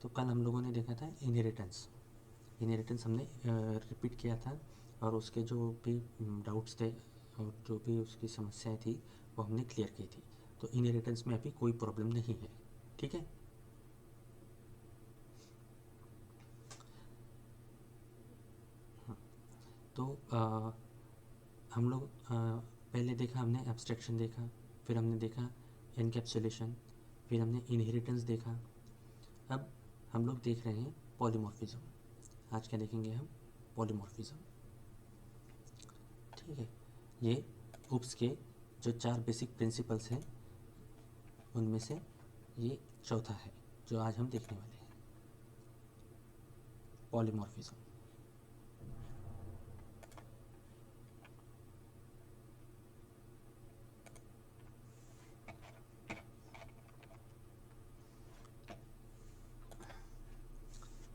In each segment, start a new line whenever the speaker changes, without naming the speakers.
तो कल हम लोगों ने देखा था इनहेरिटेंस। इनहेरिटेंस हमने रिपीट किया था और उसके जो भी डाउट्स थे और जो भी उसकी समस्याएं थी वो हमने क्लियर की थी। तो इनहेरिटेंस में अभी कोई प्रॉब्लम नहीं है, ठीक है। तो हम लोग पहले देखा हमने एब्स्ट्रैक्शन देखा, फिर हमने देखा एनकैप्सुलेशन, फिर हमने इनहेरिटेंस देखा। अब हम लोग देख रहे हैं पॉलीमॉर्फिज्म। आज क्या देखेंगे हम? पॉलीमॉर्फिज्म, ठीक है। ये उप्स के जो 4 बेसिक प्रिंसिपल्स हैं उनमें से ये चौथा है जो आज हम देखने वाले हैं, पॉलीमॉर्फिज्म।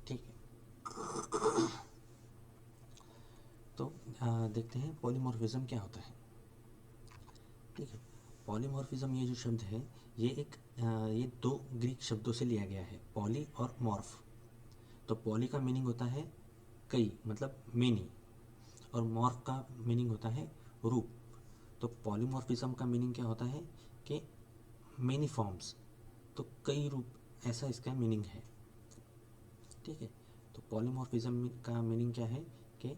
ठीक है, तो देखते हैं पॉलीमॉर्फिज्म क्या होता है। ठीक है, पॉलीमॉर्फिज्म ये जो शब्द है ये 2 ग्रीक शब्दों से लिया गया है, पॉली और मॉर्फ। तो पॉली का मीनिंग होता है कई, मतलब मेनी, और मॉर्फ का मीनिंग होता है रूप। तो पॉलीमॉर्फिज्म का मीनिंग क्या होता है कि मेनी फॉर्म्स, तो कई रूप, ऐसा इसका मीनिंग है, ठीक है। तो पॉलीमॉर्फिज्म का मीनिंग क्या है कि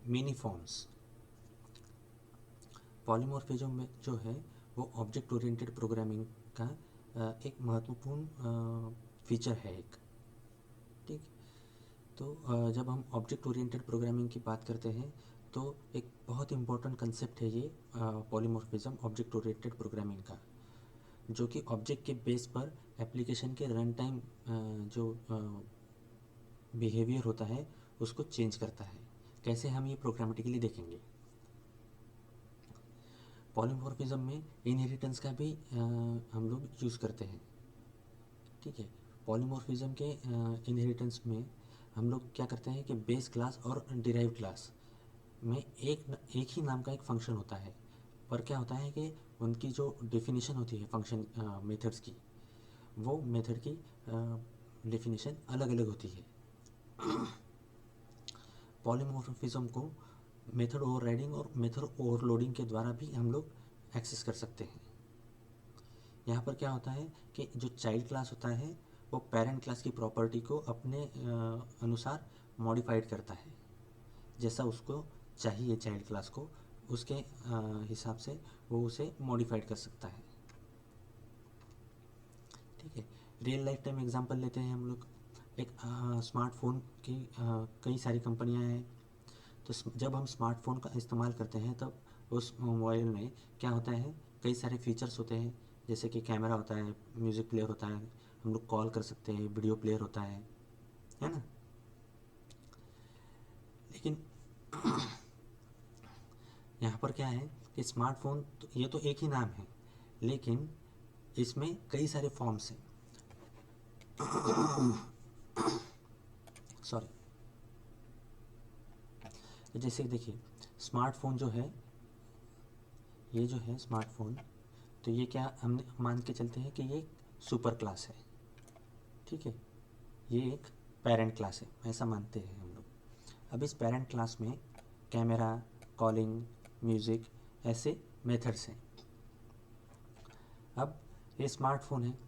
मेनी फॉर्म्स। पॉलीमॉर्फिज्म में जो है वो ऑब्जेक्ट ओरिएंटेड प्रोग्रामिंग का एक महत्वपूर्ण फीचर है एक, ठीक। तो जब हम ऑब्जेक्ट ओरिएंटेड प्रोग्रामिंग की बात करते हैं तो एक बहुत इम्पोर्टेंट कंसेप्ट है ये पॉलीमॉर्फिज्म ऑब्जेक्ट ओरिएंटेड प्रोग्रामिंग का, जो कि ऑब्जेक्ट के बेस पर एप्लीकेशन के रन टाइम जो बिहेवियर होता है उसको चेंज करता है। कैसे हम ये प्रोग्रामेटिकली देखेंगे। पॉलीमॉर्फिज्म में इनहेरिटेंस का भी हम लोग यूज़ करते हैं, ठीक है। पॉलीमॉर्फिज्म के इनहेरिटेंस में हम लोग क्या करते हैं कि बेस क्लास और डिराइव्ड क्लास में एक ही नाम का एक फंक्शन होता है, पर क्या होता है कि उनकी जो डेफिनेशन होती है फंक्शन मेथड्स की, वो मेथड की डेफिनेशन अलग अलग होती है। पॉलीमॉर्फिज्म को मेथड ओवरराइडिंग और मेथड ओवरलोडिंग के द्वारा भी हम लोग एक्सेस कर सकते हैं। यहाँ पर क्या होता है कि जो चाइल्ड क्लास होता है वो पेरेंट क्लास की प्रॉपर्टी को अपने अनुसार मॉडिफाइड करता है, जैसा उसको चाहिए चाइल्ड क्लास को, उसके हिसाब से वो उसे मॉडिफाइड कर सकता है, ठीक है। रियल लाइफ टाइम एग्जांपल लेते हैं हम लोग। एक स्मार्टफोन की कई सारी कंपनियां हैं। तो जब हम स्मार्टफोन का इस्तेमाल करते हैं तब उस मोबाइल में क्या होता है, कई सारे फीचर्स होते हैं, जैसे कि कैमरा होता है, म्यूज़िक प्लेयर होता है, हम लोग कॉल कर सकते हैं, वीडियो प्लेयर होता है ना। लेकिन यहाँ पर क्या है कि स्मार्टफोन तो ये तो एक ही नाम है, लेकिन इसमें कई सारे फॉर्म्स हैं। सॉरी। जैसे देखिए स्मार्टफोन जो है, ये जो है स्मार्टफोन, तो ये क्या हम मान के चलते हैं कि ये सुपर क्लास है, ठीक है। ये एक पेरेंट क्लास है, ऐसा मानते हैं हम लोग। अब इस पेरेंट क्लास में कैमरा, कॉलिंग, म्यूज़िक, ऐसे मेथड्स हैं। अब ये स्मार्टफोन है।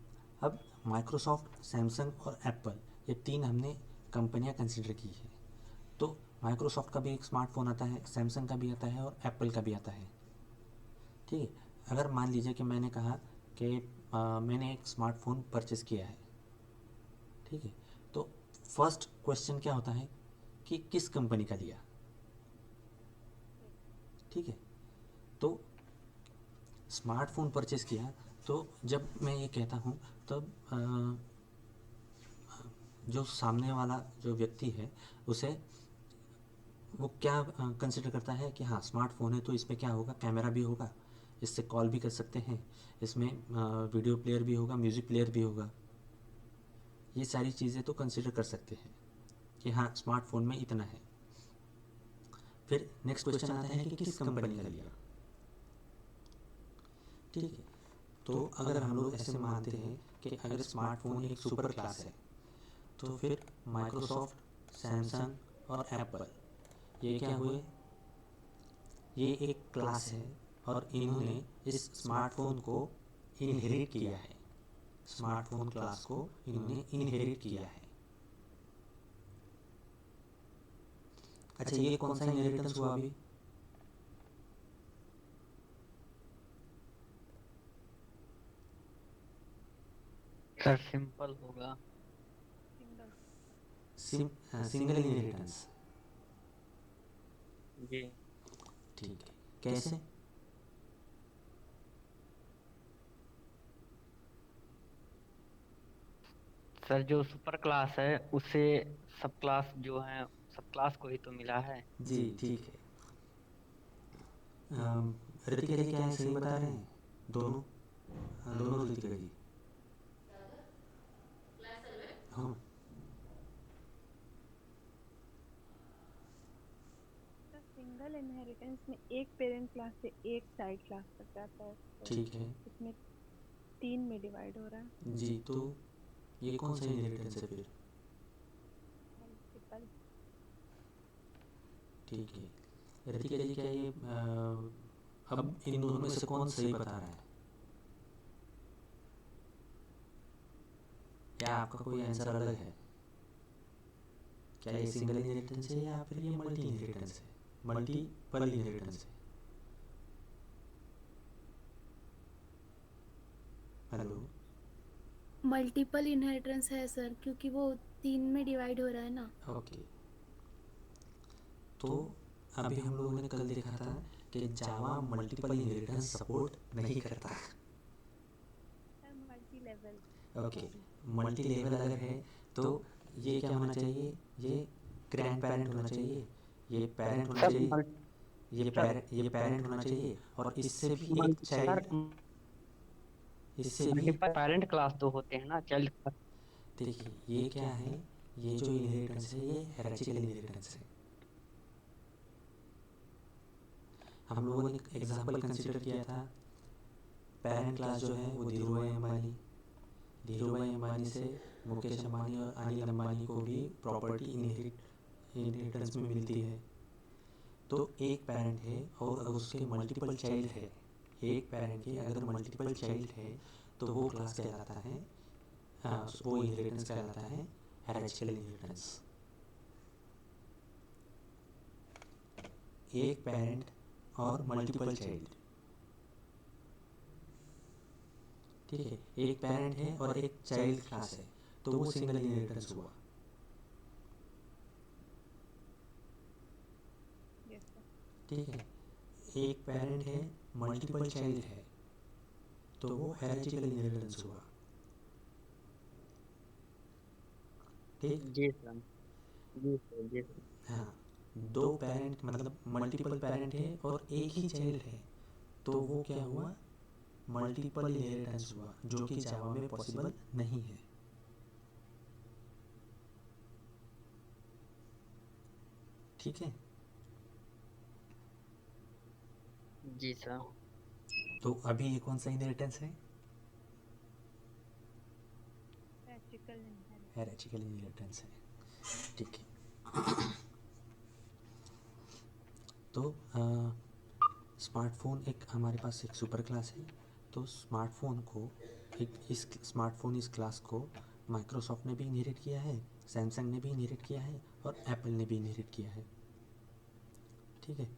अब माइक्रोसॉफ्ट, सैमसंग और एप्पल, ये 3 हमने कंपनियां कंसिडर की है। तो माइक्रोसॉफ्ट का भी एक स्मार्टफोन आता है, सैमसंग का भी आता है और एप्पल का भी आता है, ठीक है। अगर मान लीजिए कि मैंने कहा कि मैंने एक स्मार्टफोन परचेज़ किया है, ठीक है। तो फर्स्ट क्वेश्चन क्या होता है कि किस कंपनी का लिया, ठीक है। तो स्मार्टफोन परचेज़ किया, तो जब मैं ये कहता हूँ तब जो सामने वाला जो व्यक्ति है उसे वो क्या कंसिडर करता है कि हाँ स्मार्टफोन है तो इसमें क्या होगा, कैमरा भी होगा, इससे कॉल भी कर सकते हैं, इसमें वीडियो प्लेयर भी होगा, म्यूज़िक प्लेयर भी होगा, ये सारी चीज़ें तो कंसिडर कर सकते हैं कि हाँ स्मार्टफोन में इतना है। फिर नेक्स्ट क्वेश्चन आता है कि किस कंपनी का लिया, ठीक है। तो अगर हम लोग ऐसे मानते हैं कि अगर स्मार्टफोन एक सुपर क्लास है तो फिर माइक्रोसॉफ्ट, सैमसंग और एप्पल, ये क्या हुए, ये एक क्लास है और इन्होंने इस स्मार्टफोन को इनहेरिट किया है, स्मार्टफोन क्लास को इन्होंने इनहेरिट किया है। अच्छा, ये कौन सा इनहेरिटेंस हुआ अभी?
सर सिंपल होगा।
Single inheritance.
जी
ठीक है, कैसे?
सर, जो सुपर क्लास है उसे सब क्लास जो है, सब क्लास को ही तो मिला है।
जी ठीक है। ऋतिका जी क्या है, सही बता रहे हैं दोनों? दोनों ऋतिका जी। हाँ,
तो सिंगल इनहेरिटेंस में एक पेरेंट क्लास से एक चाइल्ड क्लास तक जाता है, तो
ठीक है।
इसमें 3 में डिवाइड हो रहा है।
जी, तो ये कौन सा इनहेरिटेंस है फिर?
मल्टीपल।
ठीक है, ऋतिका जी क्या ये अब इन दोनों में से कौन सही बता रहा है, या आपका कोई आंसर अलग है? क्या ये सिंगल इनहेरिटेंस है या फिर ये मल्टी इनहेरिटेंस है, मल्टीपल इनहेरिटेंस है? हेलो।
मल्टीपल इनहेरिटेंस है सर, क्योंकि वो 3 में डिवाइड हो रहा है ना।
ओके, तो अभी हम लोगों ने कल देखा था कि जावा मल्टीपल इनहेरिटेंस सपोर्ट नहीं करता।
Multi level.
Okay, multi level अगर है तो ये क्या होना चाहिए, ये ग्रैंड पेरेंट होना चाहिए, ये पेरेंट होना
सर
चाहिए,
मल, सर
ये पेरेंट होना चाहिए, और इससे भी
मल,
एक
सर
चाइल्ड, इससे भी।
मल्टीपल पेरेंट क्लास तो होते हैं ना, चाइल्ड क्लास।
देखिए ये क्या है, ये जो इनहेरिटेंस है ये हेरेटिकल इनहेरिटेंस है। हम लोगों ने एग्जाम्पल कंसिडर किया था, पेरेंट क्लास जो है वो धीरू भाई अंबानी, धीरू भाई अंबानी से मुकेश अंबानी और अनिल अंबानी को भी प्रॉपर्टी इनहेरिटेंस में मिलती है। तो एक पेरेंट है और अगर उसके मल्टीपल चाइल्ड है, एक पेरेंट के अगर मल्टीपल चाइल्ड है तो वो क्लास कहलाता है, वो इनहेरिटेंस कहलाता है हेरेडिटरी इनहेरिटेंस। एक पेरेंट और मल्टीपल चाइल्ड, ठीक है, एक पेरेंट है और एक चाइल्ड क्लास है, तो वो सिंगल इनहेरिटेंस हुआ।
Yes sir.
ठीक है, एक पेरेंट है, मल्टीपल चाइल्ड है, तो वो हेरेडिटरी इनहेरिटेंस हुआ। ठीक।
जी सर, जी सर, जी सर।
हाँ, दो पेरेंट मतलब मल्टीपल पेरेंट है और एक ही चाइल्ड है, तो वो क्या हुआ, मल्टीपल इनहेरिटेंस हुआ, जो कि जावा में पॉसिबल नहीं है। ठीक है,
जी सर।
तो अभी ये कौन सा इनहेरिटेंस है?
Practical inheritance.
हेरेडिटरी इनहेरिटेंस है। ठीक है, तो स्मार्टफोन एक हमारे पास एक सुपर क्लास है, तो स्मार्टफोन को इस क्लास को माइक्रोसॉफ्ट ने भी इनहेरिट किया है, सैमसंग ने भी इनहेरिट किया है और एप्पल ने भी इनहेरिट किया है। ठीक है,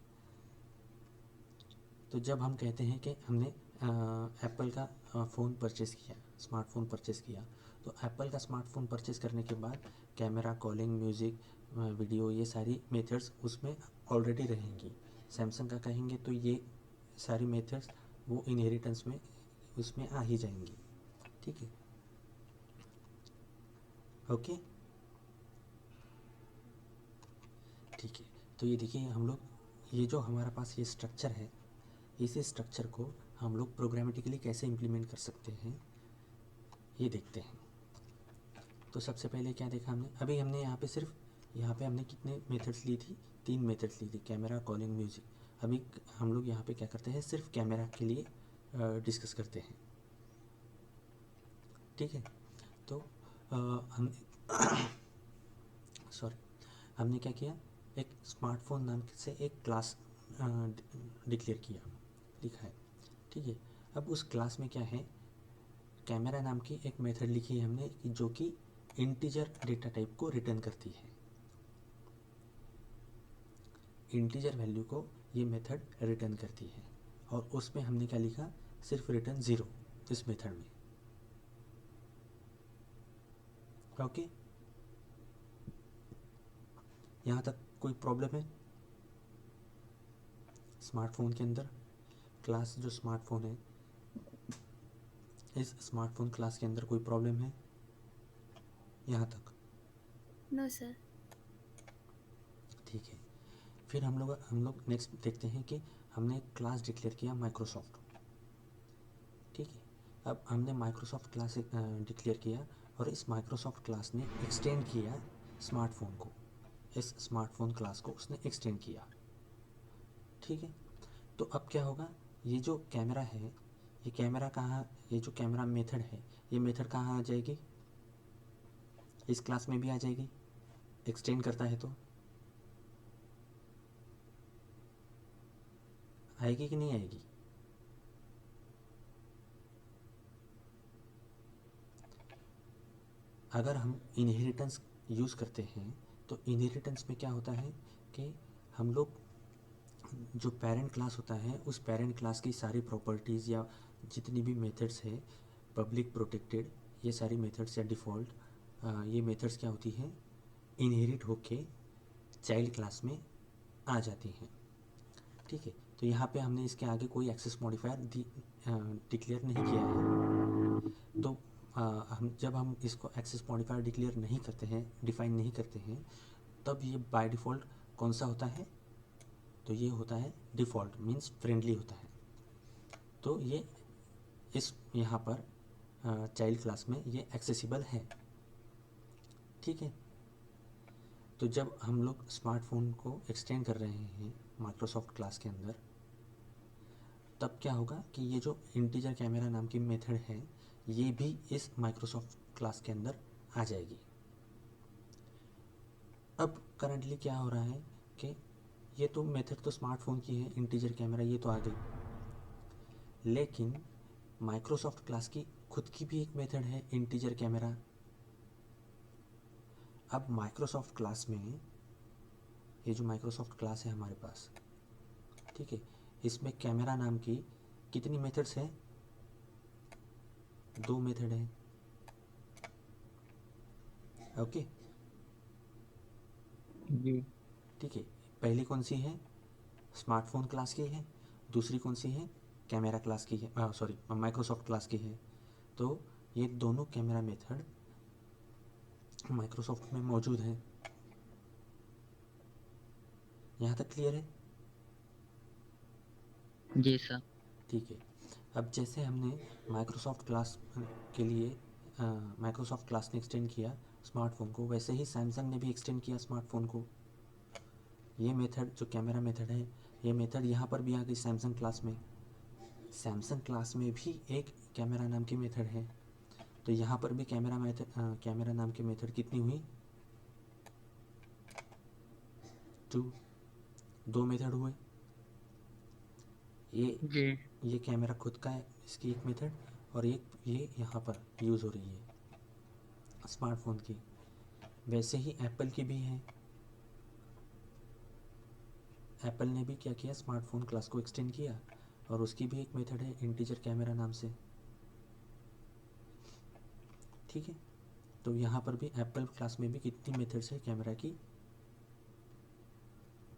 तो जब हम कहते हैं कि हमने एप्पल का फ़ोन परचेज़ किया, स्मार्टफोन परचेज़ किया, तो एप्पल का स्मार्टफोन परचेज़ करने के बाद कैमरा, कॉलिंग, म्यूज़िक, वीडियो, ये सारी मेथड्स उसमें ऑलरेडी रहेंगी। सैमसंग का कहेंगे तो ये सारी मेथड्स वो इनहेरिटेंस में उसमें आ ही जाएंगी। ठीक है, ओके। ठीक है, तो ये देखिए हम लोग, ये जो हमारे पास ये स्ट्रक्चर है, इस स्ट्रक्चर को हम लोग प्रोग्रामेटिकली कैसे इम्प्लीमेंट कर सकते हैं ये देखते हैं। तो सबसे पहले क्या देखा हमने, अभी हमने यहाँ पे हमने कितने मेथड्स ली थी, 3 मेथड्स ली थी, कैमरा, कॉलिंग, म्यूज़िक। अभी हम लोग यहाँ पे क्या करते हैं, सिर्फ कैमरा के लिए डिस्कस करते हैं। ठीक है, तो हम सॉरी, हमने क्या किया, एक स्मार्टफोन नाम से एक क्लास डिक्लेयर किया, लिखा है, ठीक है। अब उस क्लास में क्या है, कैमरा नाम की एक मेथड लिखी है हमने जो कि इंटीजर डेटा टाइप को रिटर्न करती है। इंटीजर वैल्यू को ये मेथड रिटर्न करती है, और उसमें हमने क्या लिखा, सिर्फ रिटर्न 0 इस मेथड में। ओके, यहाँ तक कोई प्रॉब्लम है? स्मार्टफोन के अंदर क्लास जो स्मार्टफोन है, इस स्मार्टफोन क्लास के अंदर कोई प्रॉब्लम है यहाँ तक?
No sir.
ठीक है, फिर हम लोग नेक्स्ट देखते हैं कि हमने एक क्लास डिक्लेयर किया माइक्रोसॉफ्ट, ठीक है। अब हमने माइक्रोसॉफ्ट क्लास डिक्लेयर किया, और इस माइक्रोसॉफ्ट क्लास ने एक्सटेंड किया स्मार्टफोन को, इस स्मार्टफोन क्लास को उसने एक्सटेंड किया, ठीक है। तो अब क्या होगा, ये जो कैमरा है, ये कैमरा कहाँ, ये जो कैमरा मेथड है, ये मेथड कहाँ आ जाएगी, इस क्लास में भी आ जाएगी, एक्सटेंड करता है तो आएगी कि नहीं आएगी? अगर हम इनहेरिटेंस यूज़ करते हैं तो इनहेरिटेंस में क्या होता है कि हम लोग जो पेरेंट क्लास होता है उस पेरेंट क्लास की सारी प्रॉपर्टीज़ या जितनी भी मेथड्स है, पब्लिक, प्रोटेक्टेड, ये सारी मेथड्स या डिफ़ॉल्ट, ये मेथड्स क्या होती हैं, इनहेरिट होके चाइल्ड क्लास में आ जाती हैं, ठीक है। तो यहाँ पे हमने इसके आगे कोई एक्सेस मॉडिफायर डिक्लेयर नहीं किया है। तो जब हम इसको एक्सेस मॉडिफायर डिक्लेयर नहीं करते हैं, डिफाइन नहीं करते हैं, तब ये बाय डिफ़ॉल्ट कौन सा होता है, तो ये होता है डिफ़ॉल्ट, मीन्स फ्रेंडली होता है। तो ये इस यहाँ पर चाइल्ड क्लास में ये एक्सेसिबल है, ठीक है। तो जब हम लोग स्मार्टफोन को एक्सटेंड कर रहे हैं माइक्रोसॉफ्ट क्लास के अंदर, तब क्या होगा कि ये जो इंटीजर कैमरा नाम की मेथड है, ये भी इस माइक्रोसॉफ्ट क्लास के अंदर आ जाएगी। अब करंटली क्या हो रहा है कि ये तो मेथड तो स्मार्टफोन की है, इंटीजर कैमरा ये तो आ गई, लेकिन माइक्रोसॉफ्ट क्लास की खुद की भी एक मेथड है इंटीजर कैमरा। अब माइक्रोसॉफ्ट क्लास में, ये जो माइक्रोसॉफ्ट क्लास है हमारे पास, ठीक है, इसमें कैमरा नाम की कितनी मेथड्स हैं, 2 मेथड हैं, ओके,
जी।
ठीक है। पहली कौन सी है, स्मार्टफोन क्लास की है, दूसरी कौन सी है, कैमरा क्लास की है, सॉरी माइक्रोसॉफ्ट क्लास की है। तो ये दोनों कैमरा मेथड माइक्रोसॉफ्ट में मौजूद हैं। यहाँ तक क्लियर है?
जी सर।
ठीक है। अब जैसे हमने माइक्रोसॉफ्ट क्लास के लिए माइक्रोसॉफ्ट क्लास ने एक्सटेंड किया स्मार्टफोन को, वैसे ही सैमसंग ने भी एक्सटेंड किया स्मार्टफोन को। ये मेथड जो कैमरा मेथड है, ये मेथड यहाँ पर भी आ गई सैमसंग क्लास में। सैमसंग क्लास में भी एक कैमरा नाम की मेथड है, तो यहाँ पर भी कैमरा नाम की मेथड कितनी हुई, 2 मेथड हुए।
जी।
ये कैमरा खुद का है, इसकी एक मेथड, और ये यहाँ पर यूज़ हो रही है स्मार्टफोन की। वैसे ही एप्पल की भी है, एप्पल ने भी क्या किया, स्मार्टफोन क्लास को एक्सटेंड किया, और उसकी भी एक मेथड है इंटीजर कैमरा नाम से, ठीक है। तो यहाँ पर भी एप्पल क्लास में भी कितनी मेथड्स है कैमरा की,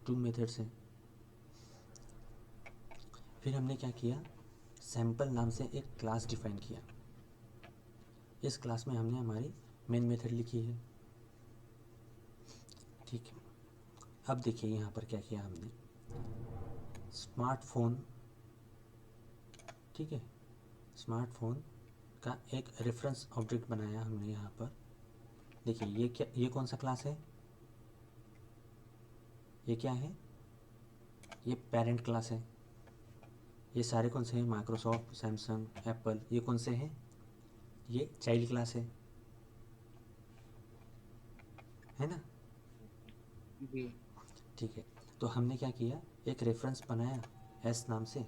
2 मेथड्स हैं। फिर हमने क्या किया, सैम्पल नाम से एक क्लास डिफाइन किया। इस क्लास में हमने हमारी मेन मेथड लिखी है, ठीक है। अब देखिए यहाँ पर क्या किया हमने, स्मार्टफोन, ठीक है, स्मार्टफोन का एक रेफरेंस ऑब्जेक्ट बनाया हमने यहाँ पर। देखिए ये कौन सा क्लास है, ये क्या है, ये पेरेंट क्लास है। ये सारे कौन से हैं, माइक्रोसॉफ्ट, सैमसंग, एप्पल, ये कौन से हैं, ये चाइल्ड क्लास है। है ना।
जी।
ठीक है, तो हमने क्या किया, एक रेफरेंस बनाया एस नाम से,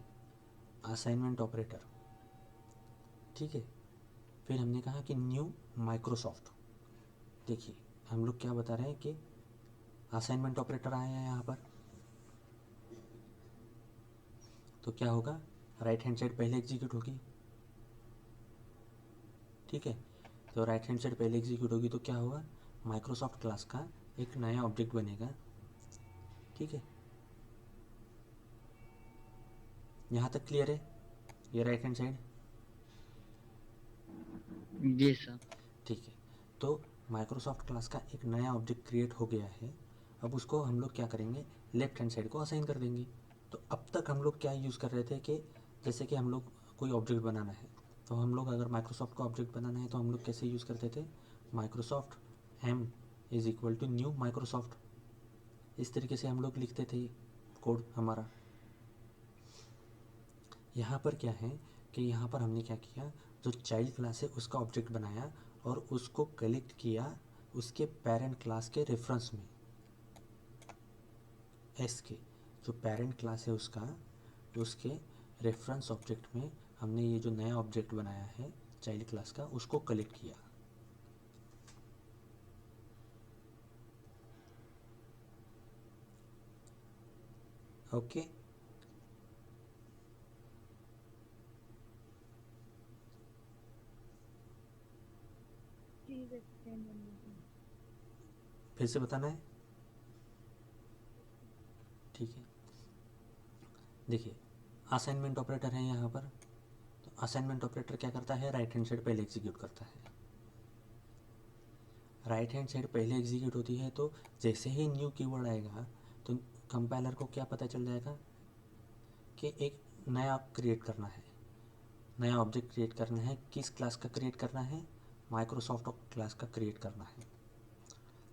असाइनमेंट ऑपरेटर। ठीक है, फिर हमने कहा कि न्यू माइक्रोसॉफ्ट। देखिए हम लोग क्या बता रहे हैं कि असाइनमेंट ऑपरेटर आया है यहाँ पर, तो क्या होगा, राइट हैंड साइड पहले एग्जीक्यूट होगी। ठीक है, तो राइट हैंड साइड पहले एग्जीक्यूट होगी तो क्या होगा, माइक्रोसॉफ्ट क्लास का एक नया ऑब्जेक्ट बनेगा। ठीक है, यहाँ तक क्लियर है, ये राइट हैंड साइड।
जी सर।
ठीक है, तो माइक्रोसॉफ्ट क्लास का एक नया ऑब्जेक्ट क्रिएट हो गया है। अब उसको हम लोग क्या करेंगे, लेफ्ट हैंड साइड को असाइन कर देंगे। तो अब तक हम लोग क्या यूज़ कर रहे थे कि जैसे कि हम लोग कोई ऑब्जेक्ट बनाना है, तो हम लोग अगर माइक्रोसॉफ्ट का ऑब्जेक्ट बनाना है तो हम लोग कैसे यूज़ करते थे, Microsoft m is equal to new Microsoft, इस तरीके से हम लोग लिखते थे कोड हमारा। यहाँ पर क्या है कि यहाँ पर हमने क्या किया, जो चाइल्ड क्लास है उसका ऑब्जेक्ट बनाया और उसको कलेक्ट किया उसके पेरेंट क्लास के रेफरेंस में। एस के जो पेरेंट क्लास है उसका, उसके रेफरेंस ऑब्जेक्ट में हमने ये जो नया ऑब्जेक्ट बनाया है चाइल्ड क्लास का, उसको कलेक्ट किया। Okay,
please explain one more time.
फिर से बताना है। ठीक है, देखिए असाइनमेंट ऑपरेटर है यहाँ पर, तो असाइनमेंट ऑपरेटर क्या करता है, राइट हैंड साइड पहले एग्जीक्यूट करता है। राइट हैंड साइड पहले एग्जीक्यूट होती है, तो जैसे ही न्यू कीवर्ड आएगा तो कंपाइलर को क्या पता चल जाएगा कि एक नया क्रिएट करना है, नया ऑब्जेक्ट क्रिएट करना है। किस क्लास का क्रिएट करना है, माइक्रोसॉफ्ट क्लास का क्रिएट करना है।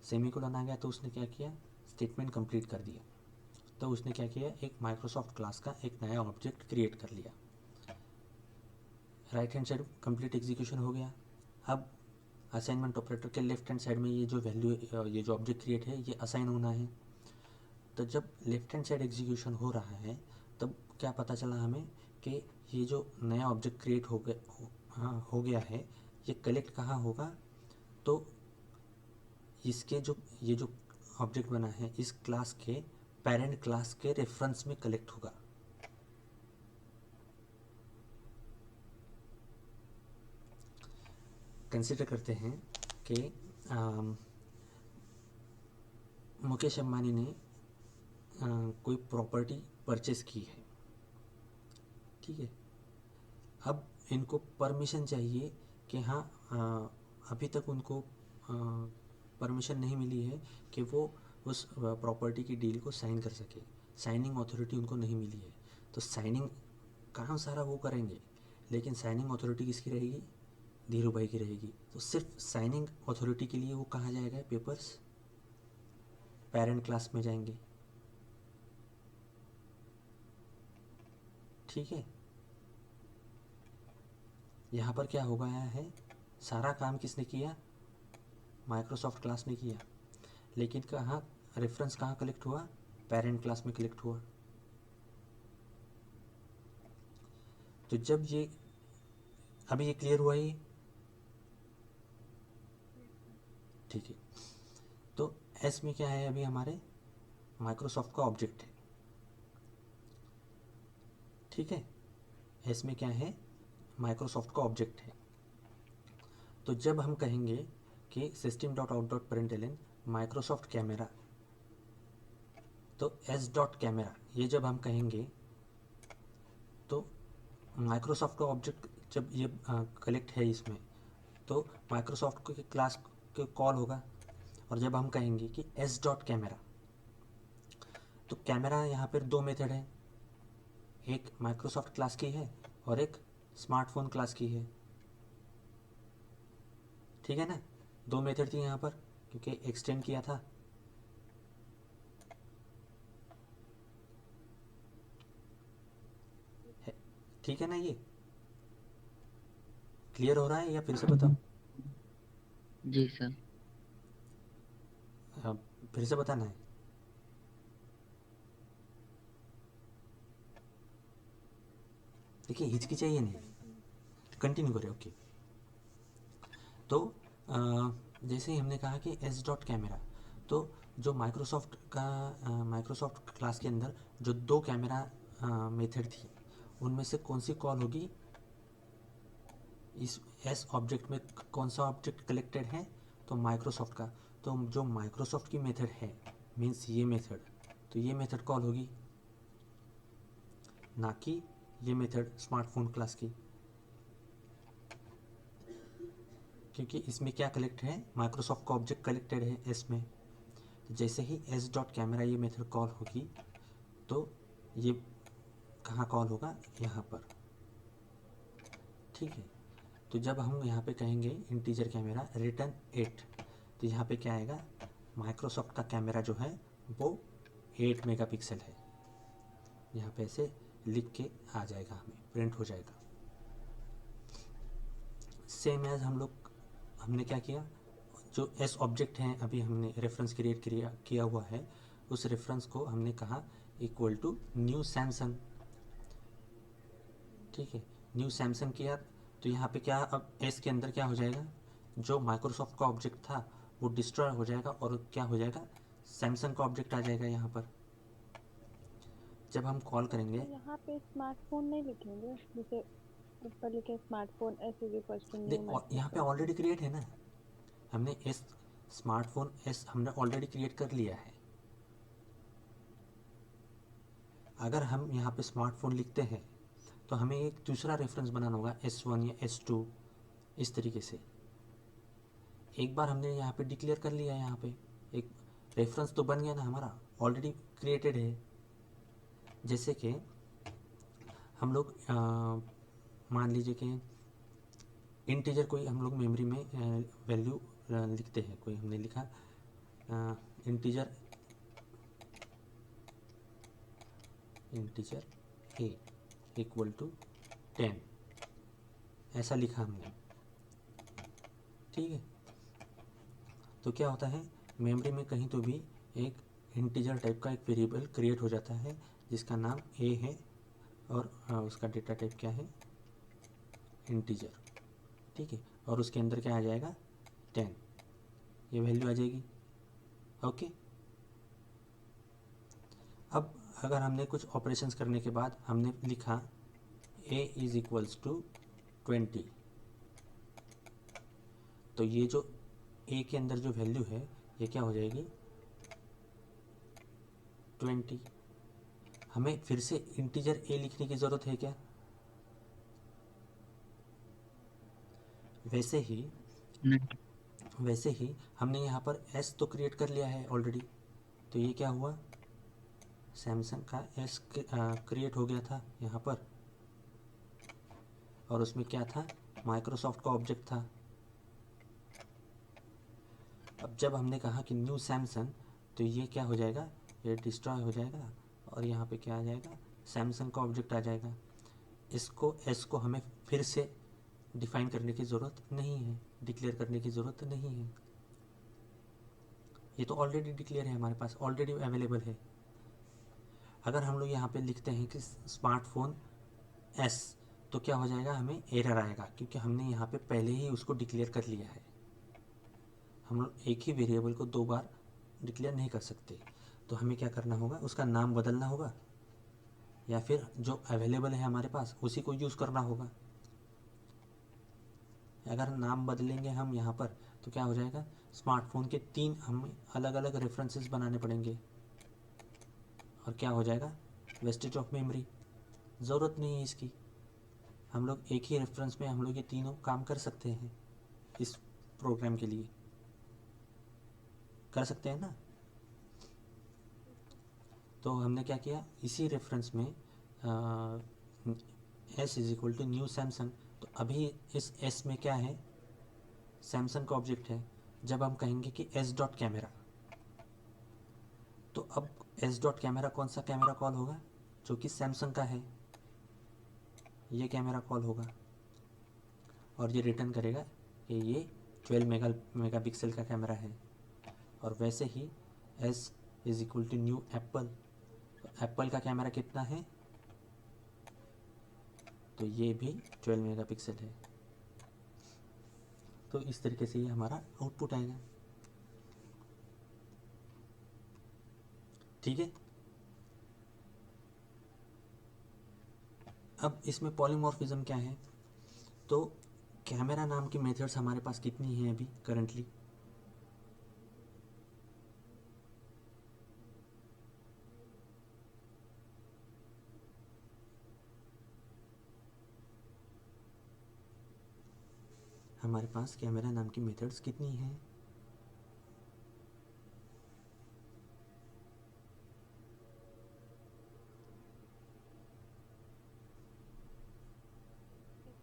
सेमीकोलन आ गया तो उसने क्या किया, स्टेटमेंट कंप्लीट कर दिया, तो उसने क्या किया, एक माइक्रोसॉफ्ट क्लास का एक नया ऑब्जेक्ट क्रिएट कर लिया। Right hand side complete execution हो गया। अब असाइनमेंट ऑपरेटर के लेफ्ट हैंड साइड में ये जो वैल्यू, ये जो ऑब्जेक्ट क्रिएट है ये असाइन होना है। तो जब लेफ्ट हैंड साइड एग्जीक्यूशन हो रहा है तब क्या पता चला हमें कि ये जो नया ऑब्जेक्ट क्रिएट हो गया है, ये कलेक्ट कहाँ होगा, तो इसके जो ये जो ऑब्जेक्ट बना है इस क्लास के पेरेंट क्लास के रेफरेंस में कलेक्ट होगा। कंसिडर करते हैं कि मुकेश अंबानी ने कोई प्रॉपर्टी परचेस की है। ठीक है, अब इनको परमिशन चाहिए कि हाँ, अभी तक उनको परमिशन नहीं मिली है कि वो उस प्रॉपर्टी की डील को साइन कर सके, साइनिंग अथॉरिटी उनको नहीं मिली है। तो साइनिंग काम सारा वो करेंगे, लेकिन साइनिंग अथॉरिटी किसकी रहेगी, धीरू भाई की रहेगी। तो सिर्फ साइनिंग अथॉरिटी के लिए वो कहाँ जाएगा, पेपर्स पेरेंट क्लास में जाएंगे। ठीक है, यहाँ पर क्या हो गया है, सारा काम किसने किया, माइक्रोसॉफ्ट क्लास ने किया, लेकिन कहाँ रेफरेंस कहाँ कलेक्ट हुआ, पेरेंट क्लास में कलेक्ट हुआ। तो जब ये अभी ये क्लियर हुआ ये, ठीक है। तो एस में क्या है, अभी हमारे माइक्रोसॉफ्ट का ऑब्जेक्ट है। ठीक है, एस में क्या है, माइक्रोसॉफ्ट का ऑब्जेक्ट है। तो जब हम कहेंगे कि system dot out dot println Microsoft camera, तो एस डॉट कैमरा, ये जब हम कहेंगे तो माइक्रोसॉफ्ट का ऑब्जेक्ट जब ये कलेक्ट है इसमें, तो माइक्रोसॉफ्ट के क्लास के कॉल होगा। और जब हम कहेंगे कि एस डॉट कैमरा, तो कैमरा यहाँ पर दो मेथड है, एक माइक्रोसॉफ्ट क्लास की है और एक स्मार्टफोन क्लास की है। ठीक है ना, दो मेथड थी यहाँ पर क्योंकि एक्सटेंड किया था। ठीक है ना, ये क्लियर हो रहा है या फिर से बताऊँ।
जी सर।
फिर से बताना है? देखिए हिचकिचाइए नहीं, कंटिन्यू करें। ओके, तो जैसे ही हमने कहा कि एस डॉट कैमरा, तो जो माइक्रोसॉफ्ट क्लास के अंदर जो दो कैमरा मेथड थी, उनमें से कौन सी कॉल होगी? इस एस ऑब्जेक्ट में कौन सा ऑब्जेक्ट कलेक्टेड है? तो माइक्रोसॉफ्ट का। तो जो माइक्रोसॉफ्ट की मेथड है, मीन्स ये मेथड, तो ये मेथड कॉल होगी, ना कि ये मेथड स्मार्टफोन क्लास की, क्योंकि इसमें क्या कलेक्ट है? माइक्रोसॉफ्ट का ऑब्जेक्ट कलेक्टेड है एस में। तो जैसे ही एस डॉट कैमरा ये मेथड कॉल होगी, तो ये कहाँ कॉल होगा? यहाँ पर। ठीक है, तो जब हम यहाँ पे कहेंगे इंटीजर कैमरा रिटर्न 8, तो यहाँ पे क्या आएगा? माइक्रोसॉफ्ट का कैमरा जो है वो 8 मेगापिक्सल है। यहाँ पे ऐसे लिख के आ जाएगा, हमें प्रिंट हो जाएगा। सेम एज हमने क्या किया? जो एस ऑब्जेक्ट हैं, अभी हमने रेफरेंस क्रिएट किया हुआ है, उस रेफरेंस को हमने कहा इक्वल टू न्यू सैमसंग। ठीक है, न्यू सैमसंग किया, तो यहाँ पे क्या, अब एस के अंदर क्या हो जाएगा? जो माइक्रोसॉफ्ट का ऑब्जेक्ट था वो डिस्ट्रॉय हो जाएगा, और क्या हो जाएगा? सैमसंग का ऑब्जेक्ट आ जाएगा यहाँ पर। जब हम कॉल करेंगे,
तो यहाँ पे स्मार्टफोन नहीं लिखेंगे, जैसे ऊपर लिखे smartphone s is equal to new
यहाँ पे
माइक्रोसॉफ्ट।
ऑलरेडी क्रिएट है ना, हमने एस स्मार्टफोन एस हमने ऑलरेडी क्रिएट कर लिया है। अगर हम यहाँ पे स्मार्टफोन लिखते हैं तो हमें एक दूसरा रेफरेंस बनाना होगा, S1 या S2, इस तरीके से। एक बार हमने यहाँ पे डिक्लेयर कर लिया, यहाँ पे एक रेफरेंस तो बन गया ना हमारा, ऑलरेडी क्रिएटेड है। जैसे कि हम लोग मान लीजिए कि इंटीजर कोई हम लोग मेमोरी में वैल्यू लिखते हैं, कोई हमने लिखा इंटीजर a इक्वल टू 10, ऐसा लिखा हमने। ठीक है, तो क्या होता है, मेमोरी में कहीं तो भी एक इंटीजर टाइप का एक वेरिएबल क्रिएट हो जाता है जिसका नाम a है, और उसका डेटा टाइप क्या है? इंटीजर। ठीक है, और उसके अंदर क्या आ जाएगा? 10, ये वैल्यू आ जाएगी। ओके, अब अगर हमने कुछ ऑपरेशंस करने के बाद हमने लिखा a इज इक्वल्स टू 20, तो ये जो a के अंदर जो वैल्यू है ये क्या हो जाएगी? 20। हमें फिर से इंटीजर a लिखने की ज़रूरत है क्या? वैसे ही हमने यहाँ पर s तो क्रिएट कर लिया है ऑलरेडी, तो ये क्या हुआ? सैमसंग का s क्रिएट हो गया था यहाँ पर, और उसमें क्या था? माइक्रोसॉफ्ट का ऑब्जेक्ट था। अब जब हमने कहा कि न्यू सैमसंग, तो ये क्या हो जाएगा? ये डिस्ट्रॉय हो जाएगा, और यहाँ पे क्या आ जाएगा? सैमसंग का ऑब्जेक्ट आ जाएगा। इसको एस को हमें फिर से डिफाइन करने की ज़रूरत नहीं है, डिक्लेयर करने की ज़रूरत नहीं है, ये तो ऑलरेडी डिक्लेयर है, हमारे पास ऑलरेडी अवेलेबल है। अगर हम लोग यहाँ पे लिखते हैं कि स्मार्टफोन एस, तो क्या हो जाएगा? हमें एरर आएगा, क्योंकि हमने यहाँ पे पहले ही उसको डिक्लेयर कर लिया है। हम लोग एक ही वेरिएबल को दो बार डिक्लेयर नहीं कर सकते, तो हमें क्या करना होगा? उसका नाम बदलना होगा, या फिर जो अवेलेबल है हमारे पास उसी को यूज़ करना होगा। अगर नाम बदलेंगे हम यहाँ पर, तो क्या हो जाएगा? स्मार्टफोन के 3 हमें अलग अलग रेफरेंसेस बनाने पड़ेंगे, और क्या हो जाएगा? वेस्टेज ऑफ मेमोरी, ज़रूरत नहीं है इसकी। हम लोग एक ही रेफरेंस में हम लोग ये तीनों काम कर सकते हैं, इस प्रोग्राम के लिए कर सकते हैं ना। तो हमने क्या किया? इसी रेफरेंस में s is equal to new Samsung, तो अभी इस s में क्या है? सैमसंग का ऑब्जेक्ट है। जब हम कहेंगे कि s डॉट कैमरा, तो अब s डॉट कैमरा कौन सा कैमरा कॉल होगा? जो कि सैमसंग का है, ये कैमरा कॉल होगा, और ये रिटर्न करेगा कि ये 12 मेगापिक्सल का कैमरा है। और वैसे ही S is equal to new Apple. तो एप्पल का कैमरा कितना है, तो ये भी 12 मेगापिक्सल है। तो इस तरीके से ये हमारा आउटपुट आएगा। ठीक है। अब इसमें पॉलीमॉर्फिज्म क्या है, तो कैमरा नाम की मेथड्स हमारे पास कितनी हैं अभी करंटली, हमारे पास कैमरा नाम की मेथड्स कितनी हैं?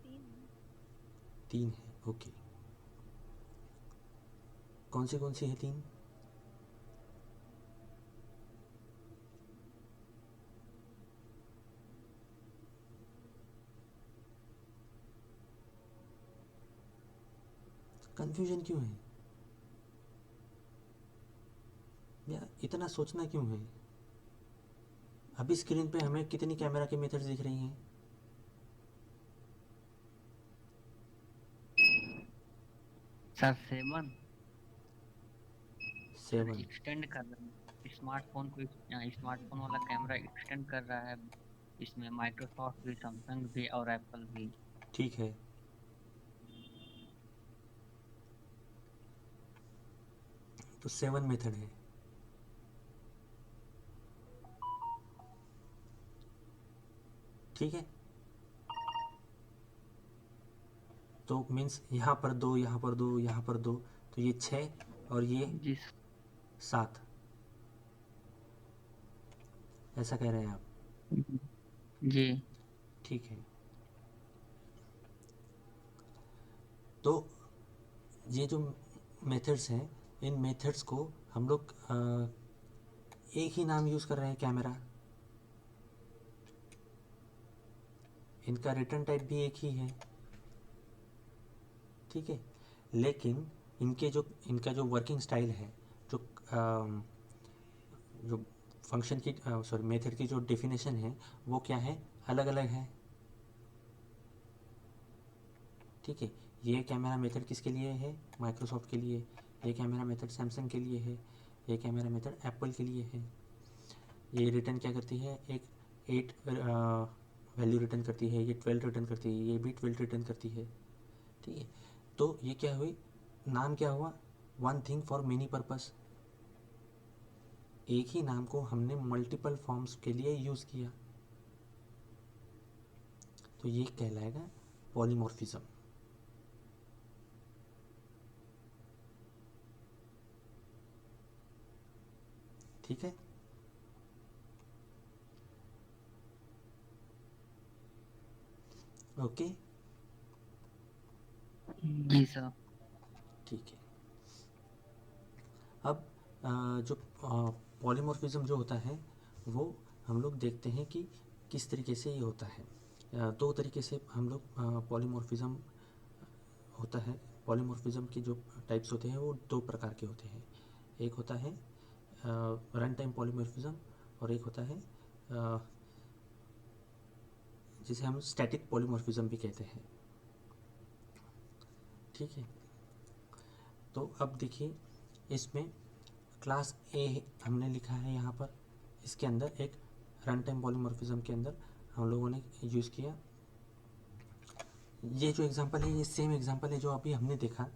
तीन है।
3 है, ओके। कौन सी है 3? कंफ्यूजन क्यों है या इतना सोचना क्यों है? अभी स्क्रीन पे हमें कितनी कैमरा की मेथड्स दिख रही हैं?
सर 7
7।
एक्सटेंड कर रहा है स्मार्टफोन को, स्मार्टफोन वाला कैमरा एक्सटेंड कर रहा है। इसमें माइक्रोसॉफ्ट भी, सैमसंग भी और एप्पल भी।
ठीक है, तो 7 मेथड है। ठीक है, तो मीन्स यहाँ पर 2, यहाँ पर 2, यहाँ पर 2, तो ये 6 और ये
जी
7, ऐसा कह रहे हैं आप?
जी।
ठीक है, तो ये जो मेथड्स हैं, इन मेथड्स को हम लोग एक ही नाम यूज़ कर रहे हैं, कैमरा। इनका रिटर्न टाइप भी एक ही है। ठीक है, लेकिन इनका जो वर्किंग स्टाइल है, जो जो फंक्शन की सॉरी मेथड की जो डेफिनेशन है, वो क्या है, अलग अलग है। ठीक है, ये कैमरा मेथड किसके लिए है, माइक्रोसॉफ्ट के लिए। ये कैमरा मेथड सैमसंग के लिए है। ये कैमरा मेथड एप्पल के लिए है। ये रिटर्न क्या करती है, एक 8 वैल्यू रिटर्न करती है, ये 12 रिटर्न करती है, ये भी 12 रिटर्न करती है। ठीक है, तो ये क्या हुई, नाम क्या हुआ, one thing for many purpose. एक ही नाम को हमने मल्टीपल फॉर्म्स के लिए यूज़ किया, तो ये कहलाएगा पॉलीमॉर्फिज्म। ठीक है, ओके।
जी सर।
ठीक है, अब जो पॉलीमॉर्फिज्म जो होता है, वो हम लोग देखते हैं कि किस तरीके से ये होता है। दो तरीके से हम लोग पॉलीमॉर्फिज्म होता है। पॉलीमॉर्फिज्म के जो टाइप्स होते हैं वो 2 प्रकार के होते हैं। एक होता है रन टाइम पॉलीमॉर्फिज्म, और एक होता है जिसे हम स्टैटिक पॉलीमॉर्फिज्म भी कहते हैं। ठीक है, तो अब देखिए, इसमें क्लास ए हमने लिखा है यहाँ पर, इसके अंदर एक रन टाइम पॉलीमॉर्फिज्म के अंदर हम लोगों ने यूज़ किया। ये जो एग्जांपल है, ये सेम एग्जांपल है जो अभी हमने देखा।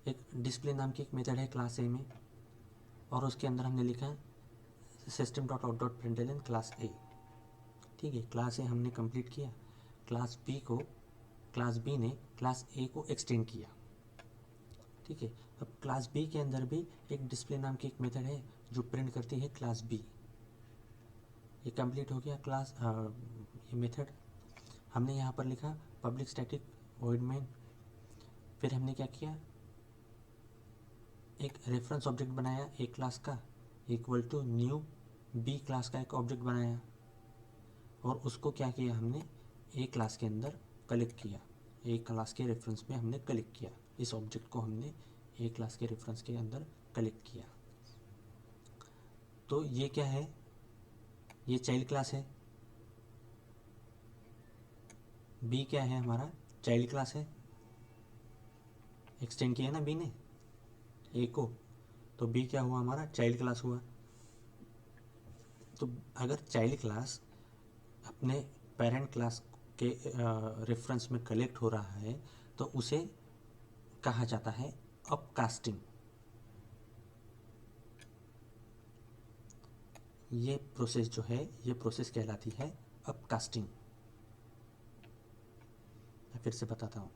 एक डिस्प्ले नाम की एक मेथड है क्लास ए में, और उसके अंदर हमने लिखा है system dot out dot println class ए। ठीक है, क्लास ए हमने कंप्लीट किया। क्लास बी ने क्लास ए को एक्सटेंड किया। ठीक है, अब क्लास बी के अंदर भी एक डिस्प्ले नाम की एक मेथड है जो प्रिंट करती है क्लास बी। ये कंप्लीट हो गया क्लास ये मेथड। हमने यहाँ पर लिखा पब्लिक स्टैटिक वॉइड मेन। फिर हमने क्या किया, एक रेफरेंस ऑब्जेक्ट बनाया ए क्लास का, equal to new b class का एक ऑब्जेक्ट बनाया, और उसको क्या किया हमने, ए क्लास के अंदर कलेक्ट किया। ए क्लास के रेफरेंस में हमने कलेक्ट किया, इस ऑब्जेक्ट को हमने ए क्लास के रेफरेंस के अंदर कलेक्ट किया। तो ये क्या है, ये चाइल्ड क्लास है, बी क्या है हमारा चाइल्ड क्लास है, एक्सटेंड किया ना बी ने ए को, तो बी क्या हुआ हमारा चाइल्ड क्लास हुआ। तो अगर चाइल्ड क्लास अपने पेरेंट क्लास के रेफरेंस में कलेक्ट हो रहा है तो उसे कहा जाता है अपकास्टिंग। ये प्रोसेस जो है, ये प्रोसेस कहलाती है अपकास्टिंग। मैं फिर से बताता हूँ,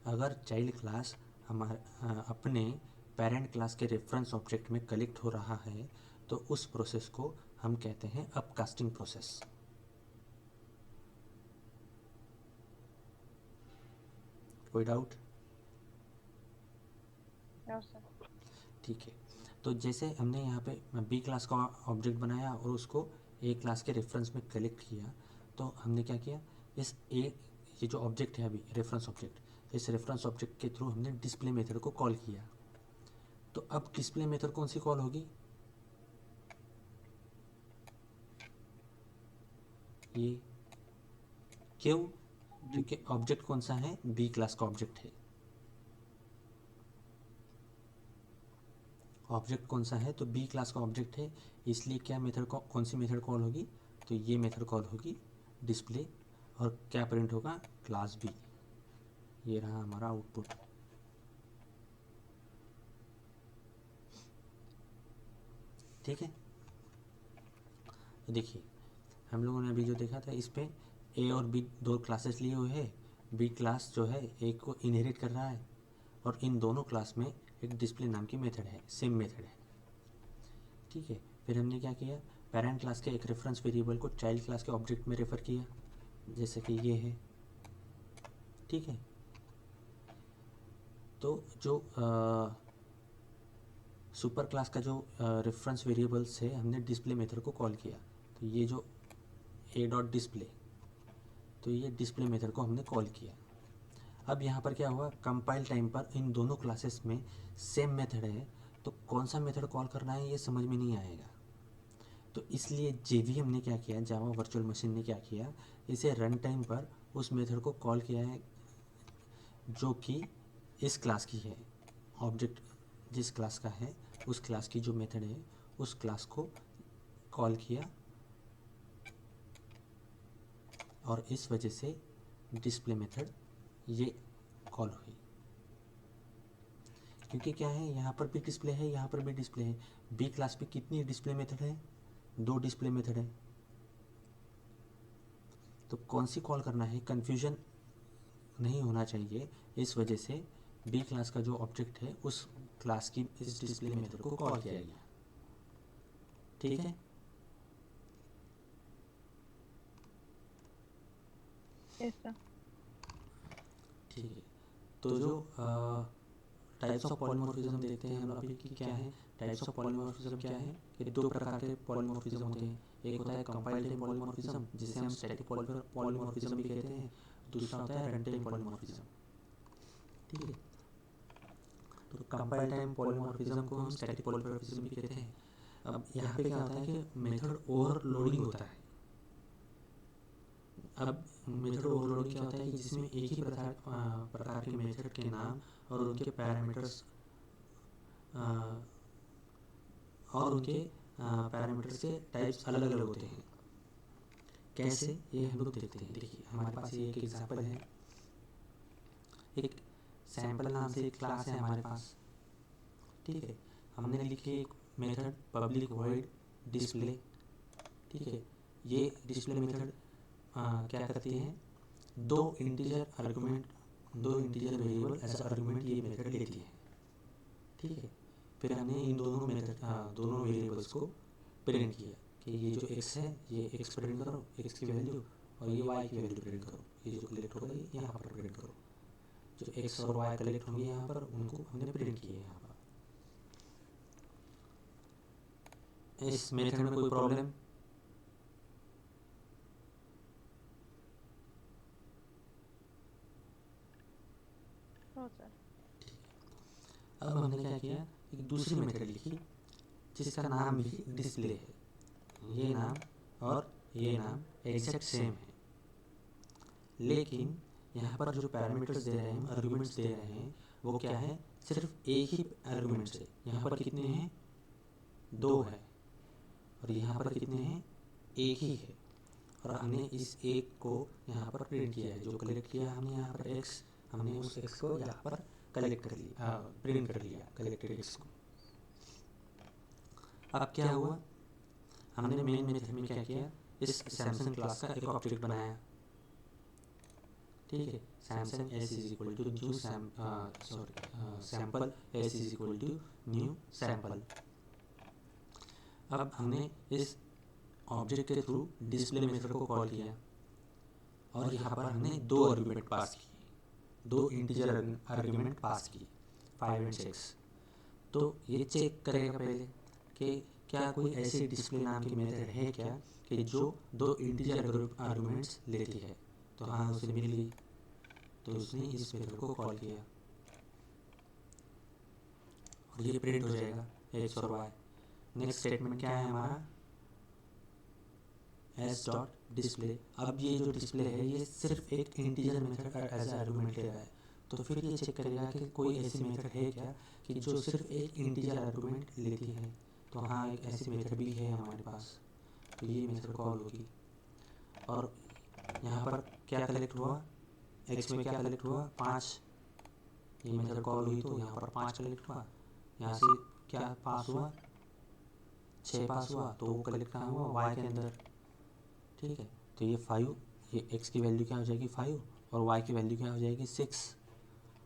अगर चाइल्ड क्लास अपने पेरेंट क्लास के रेफरेंस ऑब्जेक्ट में कलेक्ट हो रहा है तो उस प्रोसेस को हम कहते हैं अपकास्टिंग प्रोसेस। कोई डाउट?
No sir.
ठीक है, तो जैसे हमने यहाँ पे बी क्लास का ऑब्जेक्ट बनाया और उसको ए क्लास के रेफरेंस में कलेक्ट किया, तो हमने क्या किया, इस ये जो ऑब्जेक्ट है अभी रेफरेंस ऑब्जेक्ट, इस रेफरेंस ऑब्जेक्ट के थ्रू हमने डिस्प्ले मेथड को कॉल किया। तो अब डिस्प्ले मेथड कौन सी कॉल होगी, ये। क्यों? क्योंकि ऑब्जेक्ट कौन सा है, बी क्लास का ऑब्जेक्ट है। ऑब्जेक्ट कौन सा है, तो बी क्लास का ऑब्जेक्ट है, इसलिए क्या मेथड कौन सी मेथड कॉल होगी, तो ये मेथड कॉल होगी डिस्प्ले। और क्या प्रिंट होगा, क्लास बी। ये रहा हमारा आउटपुट। ठीक है, देखिए हम लोगों ने अभी जो देखा था, इस पे ए और बी दो क्लासेस लिए हुए हैं। बी क्लास जो है ए को इनहेरिट कर रहा है और इन दोनों क्लास में एक डिस्प्ले नाम की मेथड है, सेम मेथड है। ठीक है, फिर हमने क्या किया, पेरेंट क्लास के एक रेफरेंस वेरिएबल को चाइल्ड क्लास के ऑब्जेक्ट में रेफ़र किया, जैसे कि ये है। ठीक है, तो जो सुपर क्लास का जो रेफरेंस वेरिएबल्स है, हमने डिस्प्ले मेथड को कॉल किया। तो ये जो ए डॉट डिस्प्ले, तो ये डिस्प्ले मेथड को हमने कॉल किया। अब यहाँ पर क्या हुआ, कंपाइल टाइम पर इन दोनों क्लासेस में सेम मेथड है, तो कौन सा मेथड कॉल करना है ये समझ में नहीं आएगा। तो इसलिए जेवीएम ने क्या किया, जावा वर्चुअल मशीन ने क्या किया, इसे रन टाइम पर उस मेथड को कॉल किया है जो कि इस क्लास की है। ऑब्जेक्ट जिस क्लास का है उस क्लास की जो मेथड है उस क्लास को कॉल किया, और इस वजह से डिस्प्ले मेथड ये कॉल हुई। क्योंकि क्या है, यहाँ पर भी डिस्प्ले है, यहाँ पर भी डिस्प्ले है। बी क्लास पे कितनी डिस्प्ले मेथड है, दो डिस्प्ले मेथड है। तो कौन सी कॉल करना है, कन्फ्यूजन नहीं होना चाहिए, इस वजह से बी क्लास का जो ऑब्जेक्ट है उस क्लास की इस डिस्प्ले मेथड को कॉल किया गया। ठीक है,
यस सर।
ठीक है। तो जो टाइप्स ऑफ पॉलीमॉर्फिज्म देखते हैं हम अभी कि क्या है, टाइप्स ऑफ पॉलीमॉर्फिज्म क्या है, कि दो प्रकार के पॉलीमॉर्फिज्म होते हैं। एक होता है कंपाइल टाइम पॉलीमॉर्फिज्म, जिसे हम स्टैटिक पॉलीमॉर्फिज्म भी कहते हैं। दूसरा होता है रन टाइम पॉलीमॉर्फिज्म। ठीक है, तो कंपाइल टाइम पॉलीमॉर्फिज्म को हम स्टैटिक पॉलीमॉर्फिज्म भी कहते हैं। अब यहाँ पे क्या होता है कि मेथड ओवरलोडिंग होता है। अब मेथड ओवरलोडिंग क्या होता है कि जिसमें एक ही प्रकार के मेथड के नाम और उनके पैरामीटर्स के टाइप्स अलग अलग होते हैं। कैसे, ये हम लोग देखते हैं। देखिए हमारे पास ये एक एग्जांपल है, एक सैंपल नाम से एक क्लास है हमारे पास। ठीक है, हमने लिखी एक मेथड पब्लिक वॉइड डिस्प्ले। ठीक है, ये डिस्प्ले मेथड क्या करती है, दो इंटीजर वेरिएबल एज आर्गुमेंट ये मेथड लेती है। ठीक है, फिर हमने इन दोनों वेरिएबल्स को प्रिंट किया कि ये जो x है ये x प्रिंट करो, x की वैल्यू, और ये y की वैल्यू प्रिंट करो। ये जो कलेक्ट होगा ये यहाँ पर प्रिंट करो। जो x और y कलेक्ट होंगे यहाँ पर, उनको हमने प्रिंट किए यहाँ पर। इस मेथड में कोई प्रॉब्लम?
No sir.
अब हमने क्या किया, एक दूसरी मेथड लिखी जिसका नाम भी डिस्प्ले है। ये नाम और ये नाम एग्जैक्ट सेम है, लेकिन यहाँ पर जो पैरामीटर्स दे रहे हैं, आर्गुमेंट्स दे रहे हैं, वो क्या है, सिर्फ एक ही आर्गुमेंट्स है। यहाँ पर कितने हैं, 2 है, और यहाँ पर कितने हैं, एक ही है। और हमने इस एक को यहाँ पर प्रिंट किया है, जो कलेक्ट किया हमने यहाँ पर x, हमने उस x को यहाँ पर कलेक्ट कर लिया, प्रिंट कर लिया कलेक्टेड x को। अब क्या हुआ, हमने मेन मेथड में क्या किया, इस सैमसंग क्लास का एक ऑब्जेक्ट बनाया, ठीक है। Samsung s is equal to new sample s is equal to new sample. अब हमने इस ऑब्जेक्ट के थ्रू डिस्प्ले मेथड को कॉल किया, और यहाँ पर हमने 2 आर्गुमेंट पास किए, 2 इंटीजर आर्गुमेंट पास किए, 5 और 6। तो ये चेक करेगा पहले कि क्या कोई ऐसी डिस्प्ले नाम की मेथड है क्या कि जो 2 इंटीजर आर्गुमेंट्स लेती है। तो हाँ, उसे मिल गई, तो उसने इस मेथड को कॉल किया और ये प्रिंट हो जाएगा x और y। नेक्स्ट स्टेटमेंट क्या है हमारा, एस डॉट डिस्प्ले। अब ये जो डिस्प्ले है ये सिर्फ एक इंटीजर मेथड एज आर्गुमेंट ले रहा है, तो फिर ये चेक करेगा कि कोई ऐसी मेथड है क्या कि जो सिर्फ एक इंटीजर आर्गुमेंट लेती है। तो हाँ, एक ऐसी मेथड भी है हमारे पास, तो ये मेथड कॉल होगी। और यहाँ पर क्या कलेक्ट हुआ, x में क्या कलेक्ट हुआ, 5। ये मेथड कॉल हुई तो यहाँ पर 5 कलेक्ट हुआ। यहाँ से क्या पास हुआ, 6 पास हुआ, तो वो कलेक्ट कहाँ हुआ, y के अंदर, ठीक है। तो ये 5, ये x की वैल्यू क्या हो जाएगी 5, और y की वैल्यू क्या हो जाएगी 6।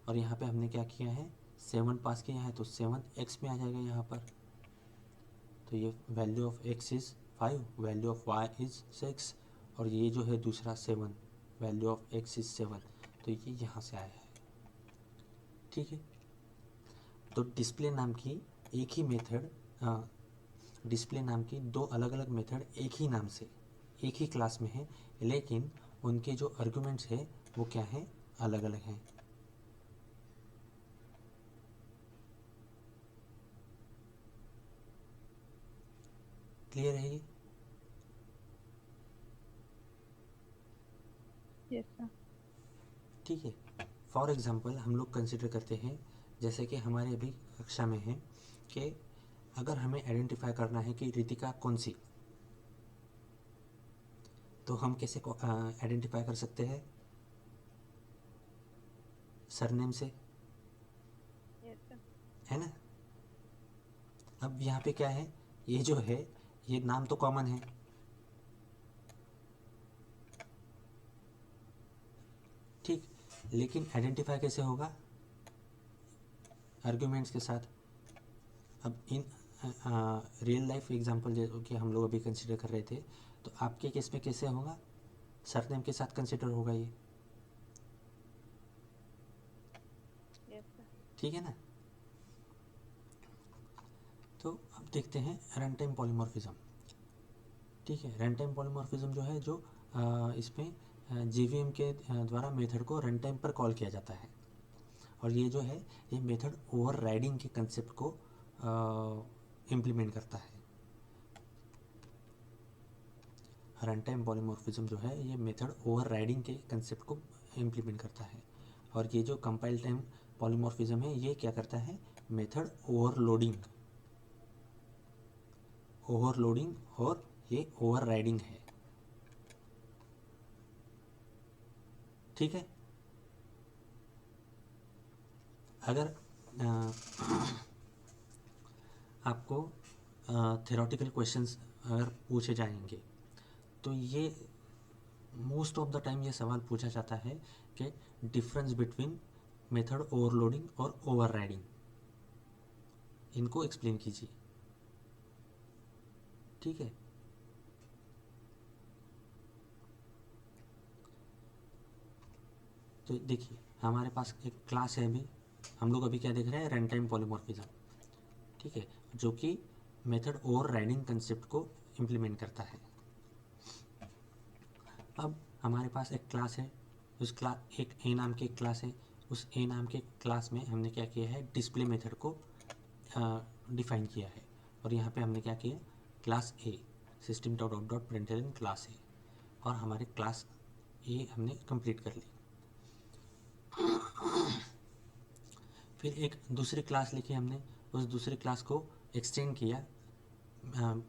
और यहाँ पे हमने क्या किया है, 7 पास किया है, तो 7 x में आ जाएगा यहाँ पर। तो ये value of x is 5, value of y is 6, और ये जो है दूसरा 7, वैल्यू ऑफ x इज़ 7, तो ये यहाँ से आया है, ठीक है। तो डिस्प्ले नाम की एक ही मेथड, डिस्प्ले नाम की 2 अलग अलग मेथड एक ही नाम से एक ही क्लास में है, लेकिन उनके जो आर्गुमेंट्स है वो क्या है, अलग अलग हैं। क्लियर है ये?
Yes sir.
ठीक है। फॉर एग्जांपल हम लोग कंसिडर करते हैं, जैसे कि हमारे अभी कक्षा में है कि अगर हमें आइडेंटिफाई करना है कि रितिका कौन सी, तो हम कैसे आइडेंटिफाई कर सकते हैं, सरनेम से,
यस सर।
है ना। अब यहाँ पे क्या है, ये जो है ये नाम तो कॉमन है, ठीक, लेकिन आइडेंटिफाई कैसे होगा, आर्ग्यूमेंट्स के साथ। अब इन रियल लाइफ एग्जांपल जो कि हम लोग अभी कंसिडर कर रहे थे, तो आपके केस में कैसे होगा, सरनेम के साथ कंसिडर होगा ये,
यस सर।
ठीक है ना। तो अब देखते हैं रन टाइम पॉलीमॉर्फिज्म, ठीक है। रन टाइम पॉलीमॉर्फिज्म जो है, जो इसमें JVM के द्वारा मेथड को रन टाइम पर कॉल किया जाता है, और ये जो है ये मेथड ओवर राइडिंग के कंसेप्ट को इम्प्लीमेंट करता है। रन टाइम पॉलीमॉर्फिज्म जो है ये मेथड ओवर राइडिंग के कंसेप्ट को इम्प्लीमेंट करता है, और ये जो कंपाइल टाइम पॉलीमॉर्फिज्म है ये क्या करता है, मेथड ओवरलोडिंग और ये ओवर राइडिंग है, ठीक है। अगर आपको थ्योरेटिकल क्वेश्चंस अगर पूछे जाएंगे, तो ये मोस्ट ऑफ द टाइम ये सवाल पूछा जाता है कि डिफरेंस बिटवीन मेथड ओवरलोडिंग और ओवरराइडिंग, इनको एक्सप्लेन कीजिए, ठीक है। तो देखिए हमारे पास एक क्लास है, अभी हम लोग अभी क्या देख रहे हैं, रन टाइम पॉलीमॉर्फिज्म, ठीक है, जो कि मेथड ओवरराइडिंग कंसेप्ट को इम्प्लीमेंट करता है। अब हमारे पास एक क्लास है, उस क्लास एक ए नाम की एक क्लास है, उस ए नाम के क्लास में हमने क्या किया है, डिस्प्ले मेथड को डिफाइन किया है। और यहाँ पे हमने क्या किया, क्लास ए system dot out dot println class ए, और हमारे क्लास ए हमने कंप्लीट कर ली। फिर एक दूसरी क्लास लिखी हमने, उस दूसरी क्लास को एक्सटेंड किया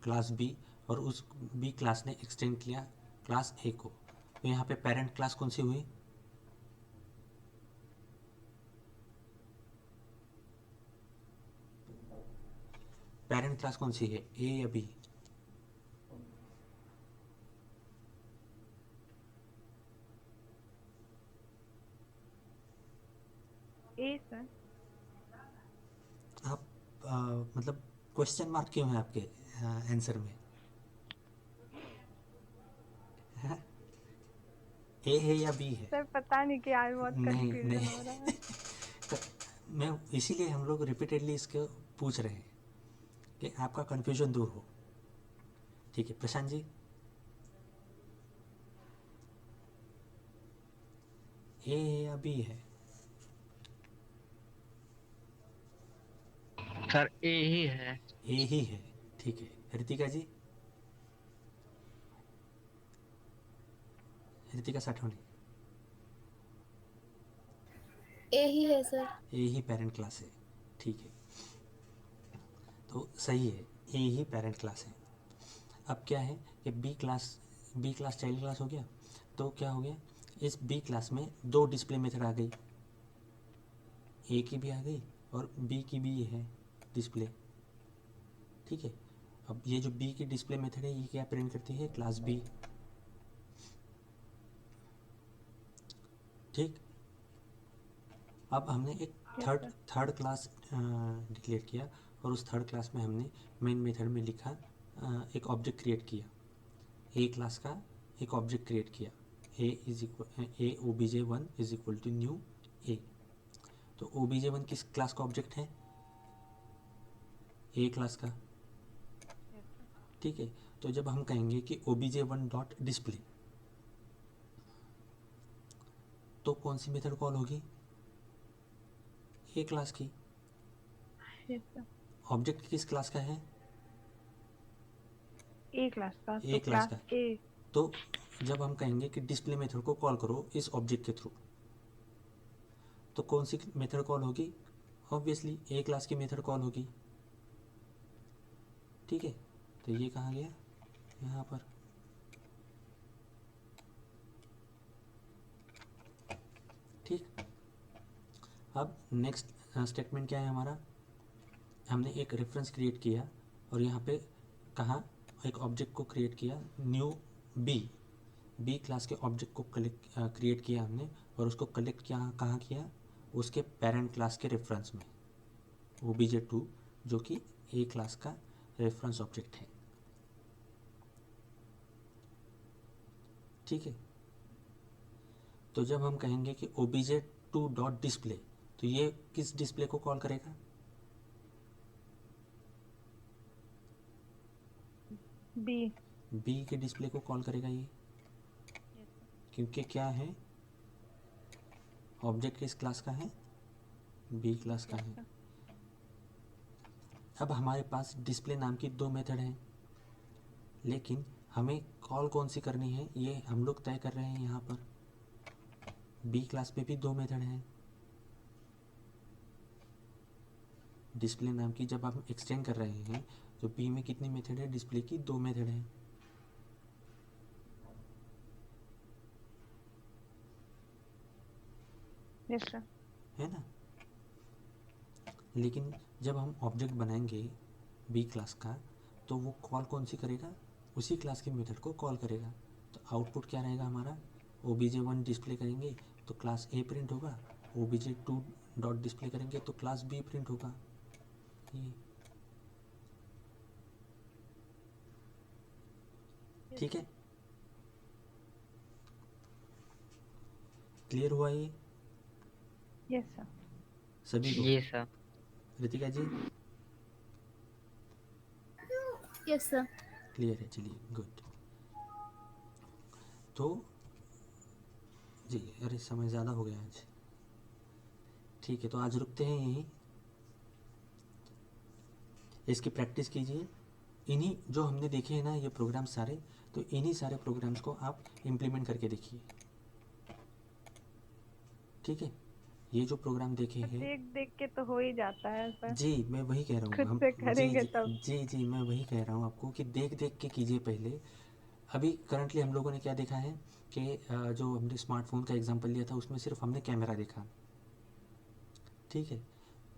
क्लास बी, और उस बी क्लास ने एक्सटेंड किया क्लास ए को। तो यहाँ पे पेरेंट क्लास कौन सी हुई, पेरेंट क्लास कौन सी है, ए या बी?
ए सर।
आप मतलब क्वेश्चन मार्क क्यों है आपके आंसर में? ए है या बी है?
सर पता नहीं कि आज बहुत
नहीं
कंफ्यूजन
नहीं
हो रहा है।
मैं इसीलिए हम लोग रिपीटेडली इसको पूछ रहे हैं कि आपका कंफ्यूजन दूर हो। ठीक है प्रशांत जी, ए है या बी है?
सर ए ही है।
ए ही है, ठीक है। ऋतिका जी, ऋतिका साठौनी,
ए ही है सर।
ए ही पेरेंट क्लास है, ठीक है। तो सही है, ए ही पेरेंट क्लास है। अब क्या है कि बी क्लास चाइल्ड क्लास हो गया, तो क्या हो गया, इस बी क्लास में दो डिस्प्ले मेथड आ गई, ए की भी आ गई और बी की भी है डिस्प्ले। ठीक है, अब ये जो बी की डिस्प्ले मेथड है ये क्या प्रिंट करती है, क्लास बी। ठीक, अब हमने एक थर्ड क्लास डिक्लेयर किया, और उस थर्ड क्लास में हमने मेन मेथड में लिखा एक ऑब्जेक्ट क्रिएट किया, ए क्लास का एक ऑब्जेक्ट क्रिएट किया, A obj1 is equal to new A. तो obj1 किस क्लास का ऑब्जेक्ट है, ए क्लास का। ठीक है, तो जब हम कहेंगे कि obj1 डॉट डिस्प्ले, तो कौन सी मेथड कॉल होगी, ए क्लास की।
Yes sir.
ऑब्जेक्ट किस क्लास का है,
ए क्लास का,
ए
तो
क्लास
क्लास
का।
ए।
तो जब हम कहेंगे कि डिस्प्ले मेथड को कॉल करो इस ऑब्जेक्ट के थ्रू, तो कौन सी मेथड कॉल होगी, ऑब्वियसली ए क्लास की मेथड कॉल होगी। ठीक है, तो ये कहाँ गया, यहाँ पर। ठीक, अब नेक्स्ट स्टेटमेंट क्या है हमारा, हमने एक रेफरेंस क्रिएट किया और यहाँ पे कहा, एक ऑब्जेक्ट को क्रिएट किया न्यू बी क्लास के ऑब्जेक्ट को क्रिएट किया हमने, और उसको कलेक्ट किया कहाँ किया, उसके पेरेंट क्लास के रेफरेंस में, obj2 जो कि ए क्लास का रेफरेंस ऑब्जेक्ट है। ठीक है, तो जब हम कहेंगे कि obj2 डॉट डिस्प्ले, तो ये किस डिस्प्ले को कॉल करेगा, बी के डिस्प्ले को कॉल करेगा ये, क्योंकि क्या है, ऑब्जेक्ट किस क्लास का है, बी क्लास का है। अब हमारे पास डिस्प्ले नाम की दो मेथड हैं, लेकिन हमें कॉल कौन सी करनी है ये हम लोग तय कर रहे हैं। यहाँ पर बी क्लास पे भी दो मेथड हैं डिस्प्ले नाम की, जब हम एक्सटेंड कर रहे हैं तो बी में कितनी मेथड है, डिस्प्ले की दो मेथड है।
Yes sir.
है ना, लेकिन जब हम ऑब्जेक्ट बनाएंगे बी क्लास का, तो वो कॉल कौन सी करेगा, उसी क्लास की मेथड को कॉल करेगा। तो आउटपुट क्या रहेगा हमारा, obj1 डिस्प्ले करेंगे तो क्लास ए प्रिंट होगा, obj2 डॉट डिस्प्ले करेंगे तो क्लास बी प्रिंट होगा। ये ठीक है, क्लियर हुआ ये
यस सर।
सभी को?
जी सर।
ऋतिका जी
यस सर।
क्लियर है, चलिए गुड। तो जी, अरे समय ज़्यादा हो गया आज। ठीक है, तो आज रुकते हैं यहीं, इसकी प्रैक्टिस कीजिए। इन्हीं जो हमने देखे हैं ना ये प्रोग्राम सारे, तो इन्हीं सारे प्रोग्राम्स को आप इम्प्लीमेंट करके देखिए। ठीक है, ये जो प्रोग्राम देखे हैं,
देख देख के तो हो ही जाता है सर,
जी मैं वही कह रहा हूँ,
खुद
हम
से
जी
करेंगे
जी
तब।
जी जी मैं वही कह रहा हूँ आपको कि देख देख के कीजिए पहले। अभी करंटली हम लोगों ने क्या देखा है कि जो हमने स्मार्टफोन का एग्जांपल लिया था उसमें सिर्फ हमने कैमरा देखा, ठीक है।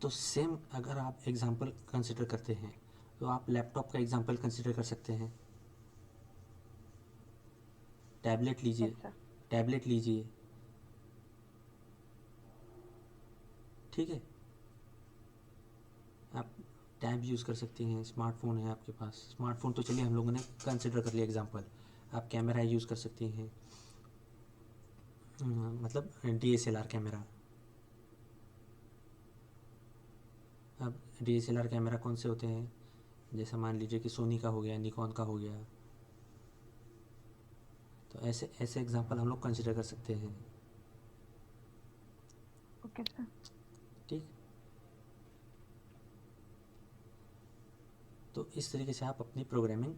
तो सेम अगर आप एग्जांपल कंसिडर करते हैं तो आप लैपटॉप का एग्जांपल कंसिडर कर सकते हैं। टैबलेट लीजिए,
अच्छा,
टैबलेट लीजिए, ठीक है। आप टैब यूज़ कर सकती हैं, स्मार्टफ़ोन है आपके पास, स्मार्टफ़ोन तो चलिए हम लोगों ने कंसिडर कर लिया एग्जांपल। आप कैमरा यूज़ कर सकती हैं, मतलब DSLR कैमरा। अब DSLR कैमरा कौन से होते हैं, जैसे मान लीजिए कि सोनी का हो गया, निकॉन का हो गया, तो ऐसे ऐसे एग्जांपल हम लोग कंसिडर कर सकते हैं,
ओके सर।
ठीक। तो इस तरीके से आप अपनी प्रोग्रामिंग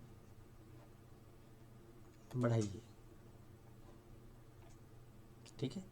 बढ़ाइए, ठीक है।